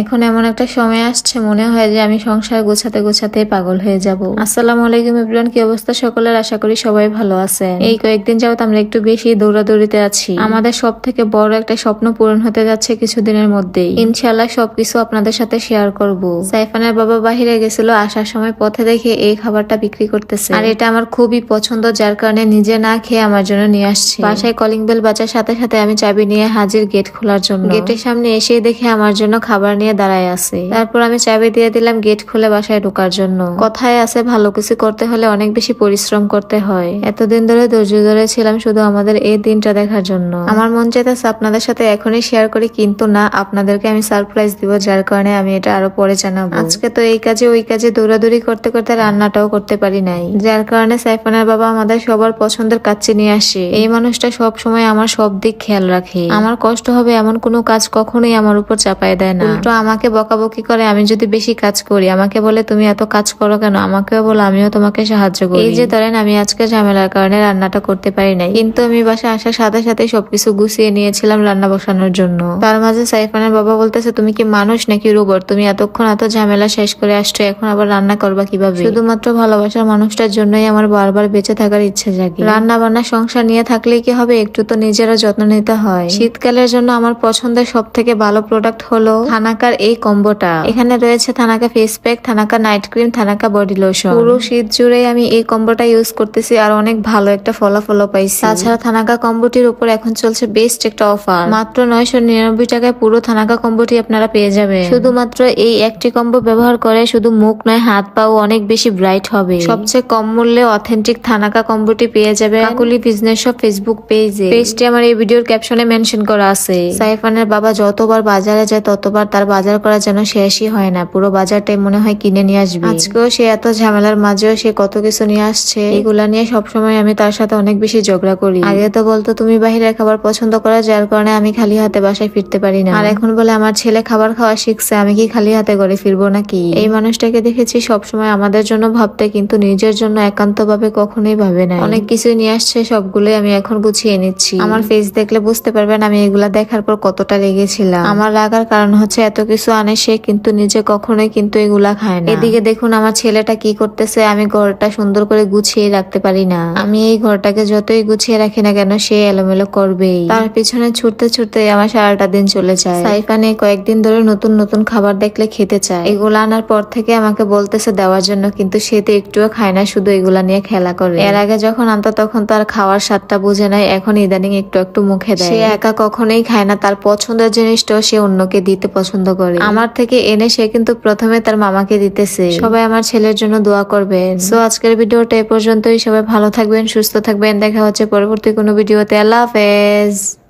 এখন এমন একটা সময় আসছে মনে হয় যে আমি সংসার গোছাতে গোছাতে পাগল হয়ে যাব। আসসালামু আলাইকুম এভরিওয়ান, কি অবস্থা সকলের? আশা করি সবাই ভালো আছেন। এই কয়েকদিন যাবত আমরা একটু বেশি দৌড়াদৌড়িতে আছি। আমাদের সব থেকে বড় একটা স্বপ্ন পূরণ হতে যাচ্ছে কিছুদিনের মধ্যেই। ইনশাআল্লাহ সবকিছু আপনাদের সাথে শেয়ার করব। সাইফানের বাবা বাহিরে গেছিল, আসার সময় পথে দেখে এই খাবারটা বিক্রি করতেছে, আর এটা আমার খুবই পছন্দ, যার কারণে নিজে না খেয়ে আমার জন্য নিয়ে আসছে। বাসায় কলিং বেল বাজার সাথে সাথে আমি চাবি নিয়ে হাজির গেট খোলার জন্য। গেটের সামনে এসে দেখে আমার জন্য খাবার নিয়ে দাঁড়ায় আছে। তারপর আমি চাবি দিয়ে দিলাম গেট খুলে বাসায় ঢোকার জন্য। কথায় আছে ভালো কিছু করতে হলে অনেক বেশি পরিশ্রম করতে হয়। এতদিন ধরে ধৈর্য ধরে ছিলাম শুধু আমাদের এই দিনটা দেখার জন্য। আমার মন চাইতেছে আপনাদের সাথে এখনই শেয়ার করি, কিন্তু না, আপনাদেরকে আমি সারপ্রাইজ দিব, যার কারণে আমি এটা আরো পরে জানাবো। আজকে তো এই কাজে ওই কাজে দৌড়াদৌড়ি করতে করতে রান্নাটাও করতে পারি নাই, যার কারণে সাইফানের বাবা আমাদের সবার পছন্দের কাচ্চি নিয়ে আসে। এই মানুষটা সব সময় আমার সব দিক খেয়াল রাখে। আমার কষ্ট হবে এমন কোনো কাজ কখনোই আমার উপর চাপায় দেয় না, উল্টো আমাকে বকাবকি করে। আমি যদি বেশি কাজ করি আমাকে বলে তুমি এত কাজ করো কেন, আমাকেও বলে আমিও তোমাকে সাহায্য করি। এই যে ধরেন আমি আজকে ঝামেলার কারণে রান্নাটা করতে পারি নাই, কিন্তু আমি বাসায় আসার সাথে সাথে সবকিছু গুছিয়ে নিয়েছিলাম রান্না বসানোর জন্য। তার মাঝে সাইফানের বাবা বলতেছে তুমি কি মানুষ নাকি রোবট, তুমি এতক্ষণ এত ঝামেলা শেষ করে আসছো, এখন আবার রান্না করবা কিভাবে? শুধুমাত্র ভালোবাসার মানুষটার জন্যই আমার বারবার বেঁচে থাকার ইচ্ছে জাগে। রান্না বান্না সংসার নিয়ে থাকলেই কি হবে, একটু তো নিজেরও যত্ন নিতে হয়। শীতকালের জন্য আমার পছন্দের সব থেকে ভালো প্রোডাক্ট হলো থানাকার এই কম্বোটা। এখানে রয়েছে thanaka face pack, thanaka night cream, thanaka body lotion. পুরো শীত জুড়ে আমি এই কম্বোটা ইউজ করতেছি আর অনেক ভালো একটা ফলাফলও পাইছি। তাছাড়া থানাকা কম্বোটির উপর এখন চলছে বেস্ট একটা অফার, মাত্র 999 টাকায় পুরো থানাকা কম্বোটি আপনারা পেয়ে যাবেন। শুধুমাত্র এই একটি কম্বো ব্যবহার করে শুধু মুখ নয় হাত পাও অনেক বেশি ব্রাইট হবে। সবচেয়ে কম মূল্যে অথেন্টিক থানাকা কম্বোটি পেয়ে যাবে কাকুলি বিজনেস শপ ফেসবুক পেজে। পেজটি আমার এই ভিডিওর ক্যাপশনে মেনশন করা আছে। সাইফানের বাবা যতবার বাজারে যায় ততবার তার বাজার করা যেন শেষই হয় না, পুরো বাজারটাই মনে হয় কিনে নিয়ে আসবে। আজকেও সে এত ঝামেলার মাঝেও সে কত কিছু নিয়ে আসছে। এগুলা নিয়ে সবসময় আমি তার সাথে অনেক বেশি ঝগড়া করি। আগে তো বলতো তুমি বাহিরের খাবার পছন্দ করো, যার কারণে আমি খালি হাতে বাসায় ফিরতে পারি না, আর এখন বলে আমার ছেলে খাবার খাওয়া শিখছে, আমি কি খালি হাতে করে ফিরবো নাকি? এই মানুষটাকে দেখেছি সবসময় আমাদের জন্য ভাবতে, কিন্তু নিজের জন্য একান্ত ভাবে কখনোই ভাবে না। অনেক কিছু নিয়ে আসছে, সবগুলোই আমি এখন গুছিয়ে নিচ্ছি। আমার ফেস দেখলে বুঝতে পারবেন আমি এগুলা দেখার পর কতটা লেগেছিলাম। আমার রাগার কারণ হচ্ছে এত কিছু আনে সে, কিন্তু নিজে কখনোই কিন্তু এগুলা খায় না। এদিকে দেখুন আমার ছেলেটা কি করতেছে, আমি ঘরটা সুন্দর করে গুছিয়ে রাখতে পারি না। আমি এই ঘরটাকে যতই গুছিয়ে রাখি না কেন সে এলোমেলো করবেই। তার পিছনে ছুটতে ছুটতে আমার সারাটা দিন চলে যায়। সাইফানে কয়েকদিন ধরে নতুন নতুন খাবার দেখলে খেতে চায়। এগুলা আনার পর থেকে আমাকে বলতেছে দেওয়ার জন্য, কিন্তু সে তো একটুও খায় না, শুধু এগুলা নিয়ে খেলা করে। এর আগে যখন আনতো তখন তার খাওয়ার স্বাদটা বুঝে নাই, এখন ইদানিং একটু একটু মুখে দেয়। সে একা কখনোই খায় না, তার পছন্দের জিনিসটাও সে অন্যকে দিতে পছন্দ করে। আমার থেকে এনে সে কিন্তু প্রথমে তার মামাকে দিতেছে। সবাই আমার ছেলের জন্য দোয়া করবেন। সো আজকের ভিডিওটা এ পর্যন্তই। সবাই ভালো থাকবেন, সুস্থ থাকবেন, দেখা হচ্ছে পরবর্তী কোনো ভিডিওতে। আল্লাহ হাফেজ।